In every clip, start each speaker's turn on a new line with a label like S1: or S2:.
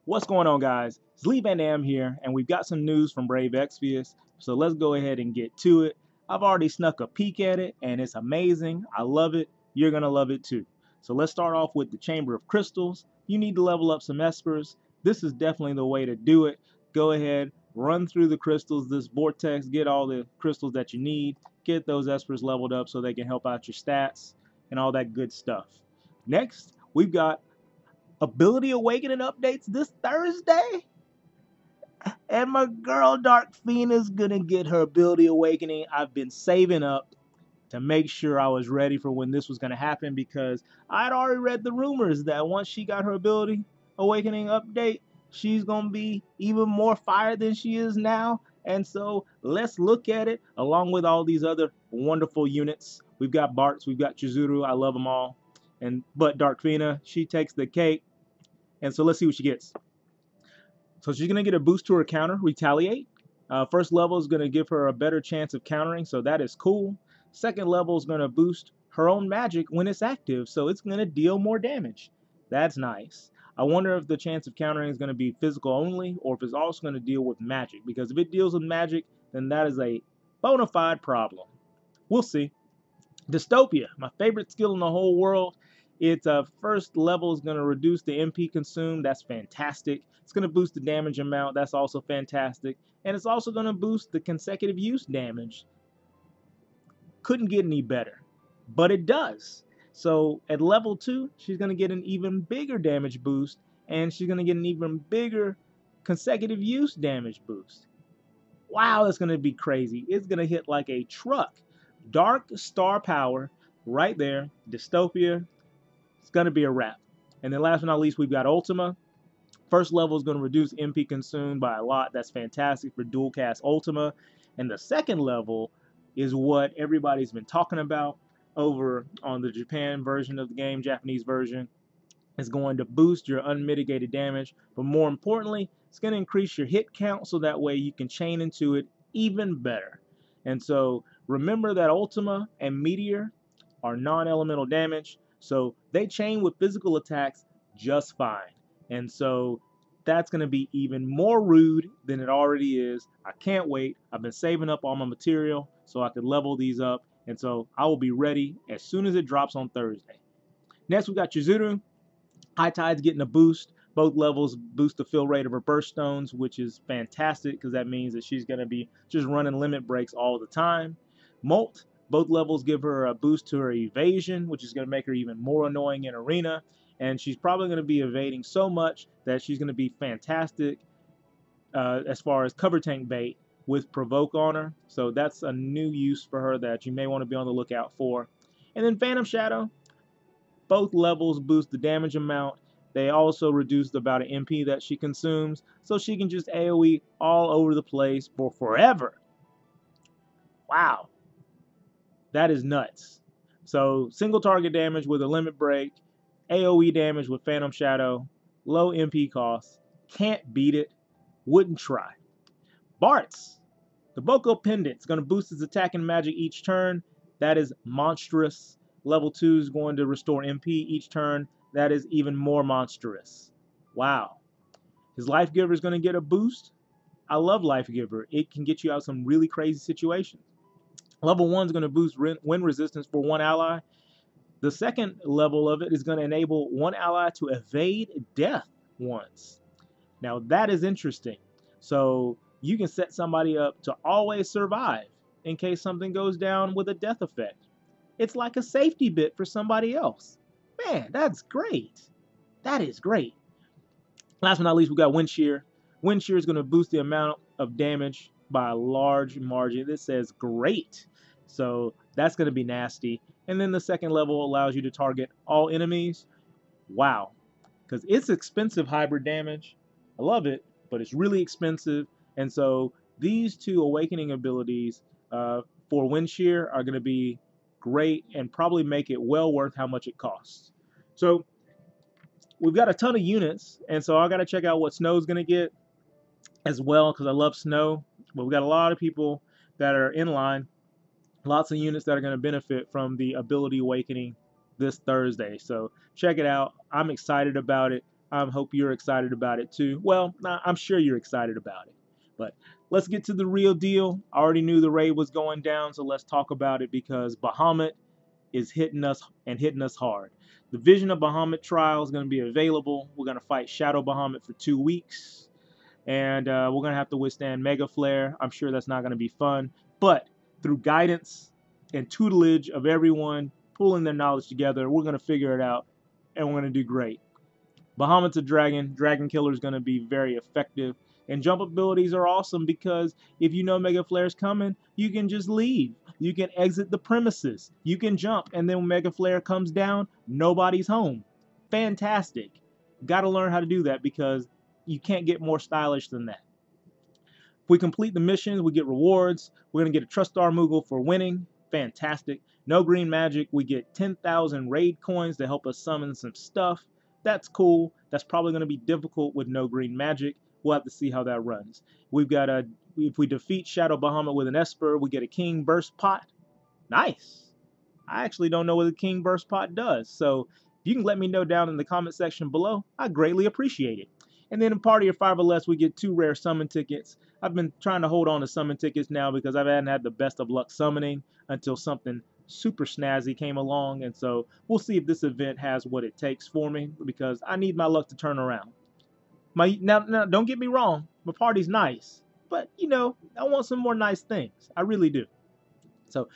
S1: What's going on, guys? It's Lee Van Dam here, and we've got some news from Brave Exvius, so let's go ahead and get to it. I've already snuck a peek at it, and it's amazing. I love it. You're going to love it too. So let's start off with the Chamber of Crystals. You need to level up some Espers. This is definitely the way to do it. Go ahead, run through the crystals, this vortex, get all the crystals that you need, get those Espers leveled up so they can help out your stats and all that good stuff. Next, we've got Ability Awakening updates this Thursday. And my girl Dark Fina's gonna get her Ability Awakening. I've been saving up to make sure I was ready for when this was gonna happen because I'd already read the rumors that once she got her Ability Awakening update, she's gonna be even more fire than she is now. And so let's look at it along with all these other wonderful units. We've got Bartz, we've got Chizuru, I love them all. But Dark Fina, she takes the cake. And so let's see what she gets. So she's going to get a boost to her counter, Retaliate. First level is going to give her a better chance of countering, so that is cool. Second level is going to boost her own magic when it's active, so it's going to deal more damage. That's nice. I wonder if the chance of countering is going to be physical only, or if it's also going to deal with magic, because if it deals with magic, then that is a bona fide problem. We'll see. Dystopia, my favorite skill in the whole world. Its first level is going to reduce the MP consumed. That's fantastic. It's going to boost the damage amount. That's also fantastic. And it's also going to boost the consecutive use damage. Couldn't get any better, but it does. So at level 2, she's going to get an even bigger damage boost, and she's going to get an even bigger consecutive use damage boost. Wow, that's going to be crazy. It's going to hit like a truck. Dark star power right there. Dystopia. It's going to be a wrap. And then last but not least, we've got Ultima. First level is going to reduce MP consumed by a lot. That's fantastic for dual cast Ultima. And the second level is what everybody's been talking about over on the Japan version of the game, Japanese version. It's going to boost your unmitigated damage, but more importantly, it's going to increase your hit count so that way you can chain into it even better. And so remember that Ultima and Meteor are non-elemental damage, so they chain with physical attacks just fine. And so that's going to be even more rude than it already is. I can't wait. I've been saving up all my material so I could level these up. And so I will be ready as soon as it drops on Thursday. Next, we got Chizuru. High Tide's getting a boost. Both levels boost the fill rate of her burst stones, which is fantastic because that means that she's going to be just running limit breaks all the time. Molt, both levels give her a boost to her evasion, which is going to make her even more annoying in arena. And she's probably going to be evading so much that she's going to be fantastic as far as cover tank bait with provoke on her. So that's a new use for her that you may want to be on the lookout for. And then Phantom Shadow. Both levels boost the damage amount. They also reduce the amount of MP that she consumes, so she can just AoE all over the place for forever. Wow. That is nuts. So single target damage with a limit break, AoE damage with Phantom Shadow, low MP cost. Can't beat it. Wouldn't try. Bartz. The Boko Pendant is going to boost his attack and magic each turn. That is monstrous. Level 2 is going to restore MP each turn. That is even more monstrous. Wow. His Life Giver is going to get a boost. I love Life Giver. It can get you out of some really crazy situations. Level 1 is going to boost wind resistance for one ally. The second level of it is going to enable one ally to evade death once. Now that is interesting. So you can set somebody up to always survive in case something goes down with a death effect. It's like a safety bit for somebody else. Man, that's great. That is great. Last but not least, we got Wind Shear. Wind Shear is going to boost the amount of damage by a large margin. This says great. So that's going to be nasty. And then the second level allows you to target all enemies. Wow. Because it's expensive hybrid damage. I love it, but it's really expensive. And so these two awakening abilities for Wind Shear are going to be great and probably make it well worth how much it costs. So we've got a ton of units, and so I got to check out what Snow's going to get as well because I love Snow. But we've got a lot of people that are in line, lots of units that are going to benefit from the Ability Awakening this Thursday. So check it out. I'm excited about it. I hope you're excited about it too. Well, I'm sure you're excited about it. But let's get to the real deal. I already knew the raid was going down, so let's talk about it because Bahamut is hitting us and hitting us hard. The Vision of Bahamut trial is going to be available. We're going to fight Shadow Bahamut for 2 weeks, and we're going to have to withstand Mega Flare. I'm sure that's not going to be fun, but through guidance and tutelage of everyone pulling their knowledge together, we're going to figure it out, and we're going to do great. Bahamut's a dragon. Dragon Killer is going to be very effective. And jump abilities are awesome because if you know Mega Flare is coming, you can just leave. You can exit the premises. You can jump, and then when Mega Flare comes down, nobody's home. Fantastic. Got to learn how to do that because you can't get more stylish than that. If we complete the missions, we get rewards. We're going to get a Trust Star Moogle for winning. Fantastic. No green magic. We get 10,000 raid coins to help us summon some stuff. That's cool. That's probably going to be difficult with no green magic. We'll have to see how that runs. We've got if we defeat Shadow Bahamut with an Esper, we get a King Burst Pot. Nice. I actually don't know what the King Burst Pot does. So if you can let me know down in the comment section below, I greatly appreciate it. And then in Party of 5 or less, we get 2 rare summon tickets. I've been trying to hold on to summon tickets now because I haven't had the best of luck summoning until something super snazzy came along. And so we'll see if this event has what it takes for me because I need my luck to turn around. Now, don't get me wrong, my party's nice, but you know, I want some more nice things. I really do. So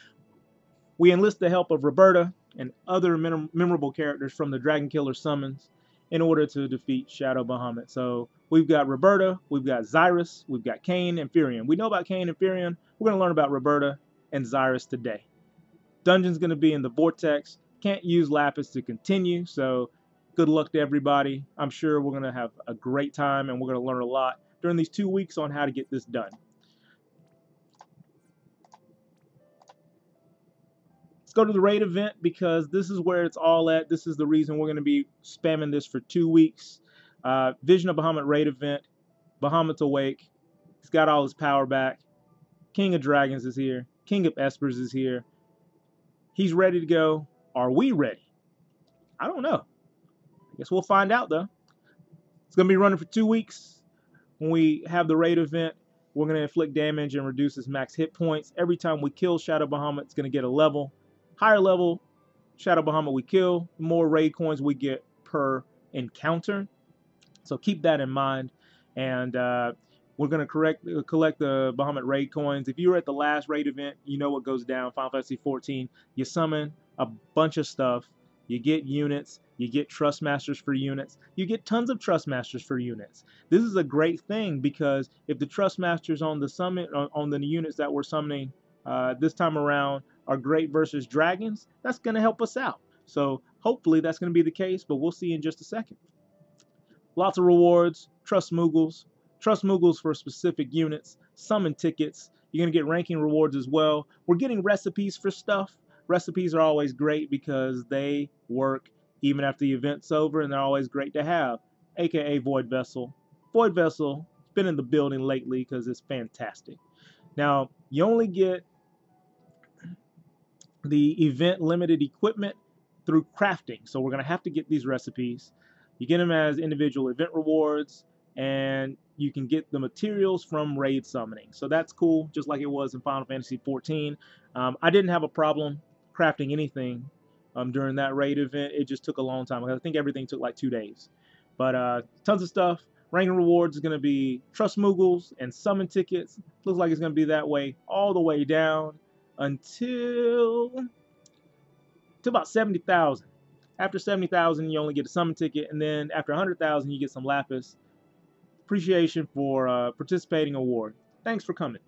S1: we enlist the help of Roberta and other memorable characters from the Dragon Killer summons in order to defeat Shadow Bahamut. So we've got Roberta, we've got Zyrus, we've got Kain and Firion. We know about Kain and Firion. We're going to learn about Roberta and Zyrus today. Dungeon's going to be in the Vortex. Can't use Lapis to continue, so good luck to everybody. I'm sure we're going to have a great time and we're going to learn a lot during these 2 weeks on how to get this done. Let's go to the raid event because this is where it's all at. This is the reason we're going to be spamming this for 2 weeks. Vision of Bahamut Raid event. Bahamut's awake. He's got all his power back. King of Dragons is here. King of Espers is here. He's ready to go. Are we ready? I don't know. I guess we'll find out though. It's going to be running for 2 weeks. When we have the raid event, we're going to inflict damage and reduce his max hit points. Every time we kill Shadow Bahamut, it's going to get a level. Higher level Shadow Bahamut we kill, the more raid coins we get per encounter. So keep that in mind. And we're going to collect the Bahamut raid coins. If you were at the last raid event, you know what goes down. Final Fantasy 14, you summon a bunch of stuff. You get units, you get Trust Masters for units, you get tons of Trust Masters for units. This is a great thing because if the Trust Masters on the summit, on the units that we're summoning this time around are great versus dragons, that's going to help us out. So hopefully that's going to be the case, but we'll see in just a second. Lots of rewards, Trust Moogles for specific units, summon tickets. You're going to get ranking rewards as well. We're getting recipes for stuff. Recipes are always great because they work even after the event's over, and they're always great to have, aka Void Vessel. Void Vessel has been in the building lately because it's fantastic. Now, you only get the event limited equipment through crafting, so we're going to have to get these recipes. You get them as individual event rewards, and you can get the materials from raid summoning. So that's cool, just like it was in Final Fantasy 14. I didn't have a problem crafting anything during that raid event. It just took a long time. I think everything took like 2 days. But tons of stuff. Ranking rewards is going to be Trust Moogles and summon tickets. Looks like it's going to be that way all the way down until about 70,000. After 70,000, you only get a summon ticket, and then after 100,000, you get some Lapis. Appreciation for participating award. Thanks for coming.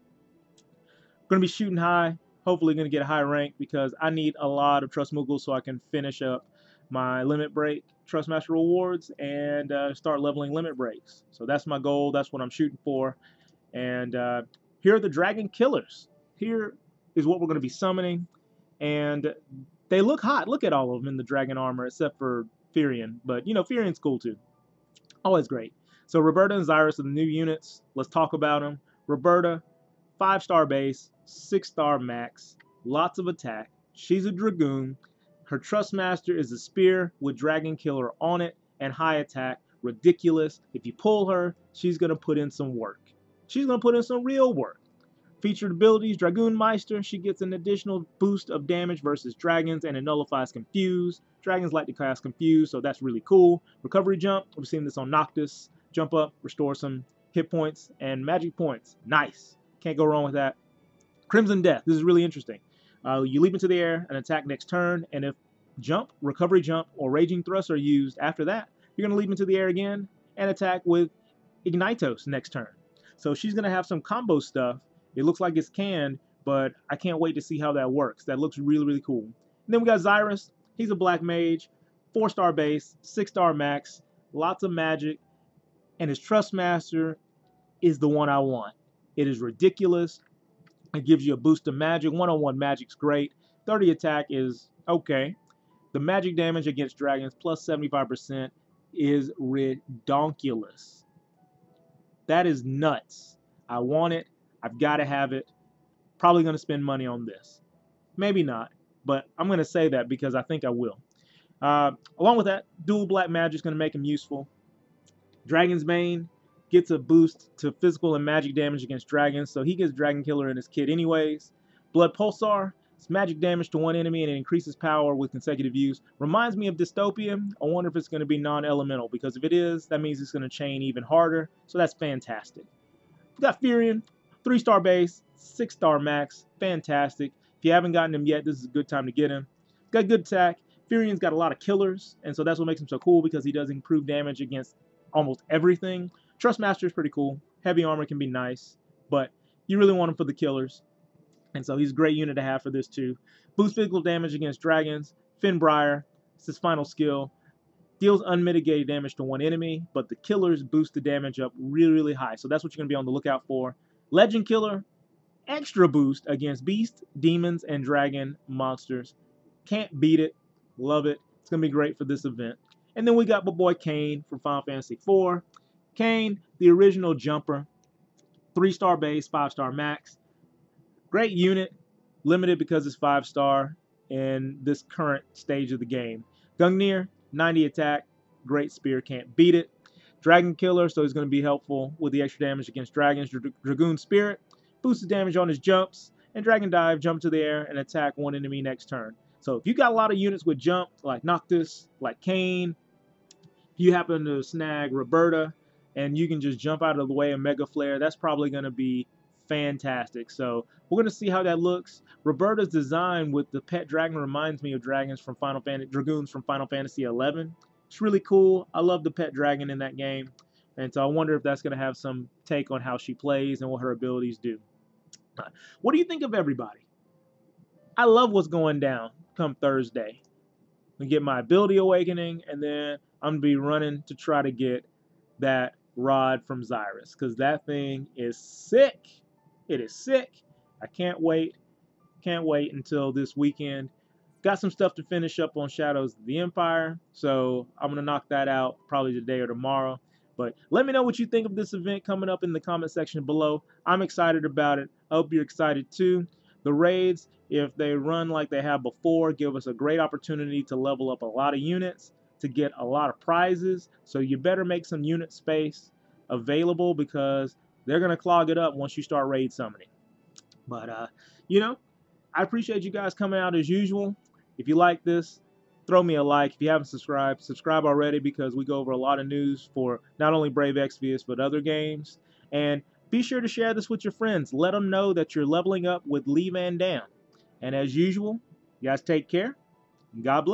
S1: Going to be shooting high. Hopefully going to get a high rank because I need a lot of Trust Moogles so I can finish up my Limit Break Trust Master rewards and start leveling Limit Breaks. So that's my goal. That's what I'm shooting for. And here are the Dragon Killers. Here is what we're going to be summoning. And they look hot. Look at all of them in the dragon armor except for Firion. But, you know, Firion's cool too. Always great. So Roberta and Zyrus are the new units. Let's talk about them. Roberta, 5-star base, 6-star max, lots of attack. She's a Dragoon. Her Trust Master is a spear with Dragon Killer on it and high attack ridiculous. If you pull her, she's going to put in some work. She's going to put in some real work. Featured abilities, Dragoon Meister, she gets an additional boost of damage versus dragons, and it nullifies Confuse. Dragons like to cast Confuse, so that's really cool. Recovery Jump, we've seen this on Noctis. Jump up, restore some hit points and magic points. Nice. Can't go wrong with that. Crimson Death, this is really interesting. You leap into the air and attack next turn, and if Jump, Recovery Jump, or Raging Thrust are used after that, you're going to leap into the air again and attack with Ignitos next turn. So she's going to have some combo stuff. It looks like it's canned, but I can't wait to see how that works. That looks really, really cool. And then we got Zyrus. He's a black mage, 4-star base, 6-star max, lots of magic, and his Trust Master is the one I want. It is ridiculous. It gives you a boost of magic. 1-on-1 magic's great. 30 attack is okay. The magic damage against dragons plus 75% is redonkulous. That is nuts. I want it. I've got to have it. Probably going to spend money on this. Maybe not, but I'm going to say that because I think I will. Along with that, dual black magic is going to make him useful. Dragon's Bane gets a boost to physical and magic damage against dragons, so he gets Dragon Killer in his kit anyways. Blood Pulsar, it's magic damage to one enemy and it increases power with consecutive use. Reminds me of Dystopia. I wonder if it's going to be non-elemental, because if it is, that means it's going to chain even harder, so that's fantastic. We got Furion, 3-star base, 6-star max, fantastic. If you haven't gotten him yet, this is a good time to get him. Got good attack. Furion's got a lot of killers, and so that's what makes him so cool, because he does improve damage against almost everything. Trust Master is pretty cool. Heavy armor can be nice, but you really want him for the killers. And so he's a great unit to have for this too. Boost physical damage against dragons. Finbriar, it's his final skill. Deals unmitigated damage to one enemy, but the killers boost the damage up really, really high. So that's what you're going to be on the lookout for. Legend Killer, extra boost against beast, demons, and dragon monsters. Can't beat it. Love it. It's going to be great for this event. And then we got my boy Kane from Final Fantasy IV. Kane, the original jumper. 3-star base, 5-star max. Great unit. Limited because it's 5-star in this current stage of the game. Gungnir, 90 attack. Great spear, can't beat it. Dragon Killer, so he's going to be helpful with the extra damage against dragons. Dragoon Spirit, boosts the damage on his jumps. And Dragon Dive, jump to the air and attack one enemy next turn. So if you got a lot of units with jump, like Noctis, like Kane, if you happen to snag Roberta, and you can just jump out of the way and Mega Flare, that's probably going to be fantastic. So we're going to see how that looks. Roberta's design with the pet dragon reminds me of dragoons from Final Fantasy XI. It's really cool. I love the pet dragon in that game, and so I wonder if that's going to have some take on how she plays and what her abilities do. What do you think of everybody? I love what's going down come Thursday. I get my ability awakening, and then I'm going to be running to try to get that rod from Zyrus, because that thing is sick. It is sick. I can't wait. Can't wait until this weekend. Got some stuff to finish up on Shadows of the Empire, so I'm going to knock that out probably today or tomorrow. But let me know what you think of this event coming up in the comment section below. I'm excited about it. I hope you're excited too. The raids, if they run like they have before, give us a great opportunity to level up a lot of units, to get a lot of prizes. So you better make some unit space available, because they're going to clog it up once you start raid summoning. But, you know, I appreciate you guys coming out as usual. If you like this, throw me a like. If you haven't subscribed, subscribe already, because we go over a lot of news for not only Brave Exvius, but other games. And be sure to share this with your friends. Let them know that you're leveling up with Lee Van Dam. And as usual, you guys take care. God bless.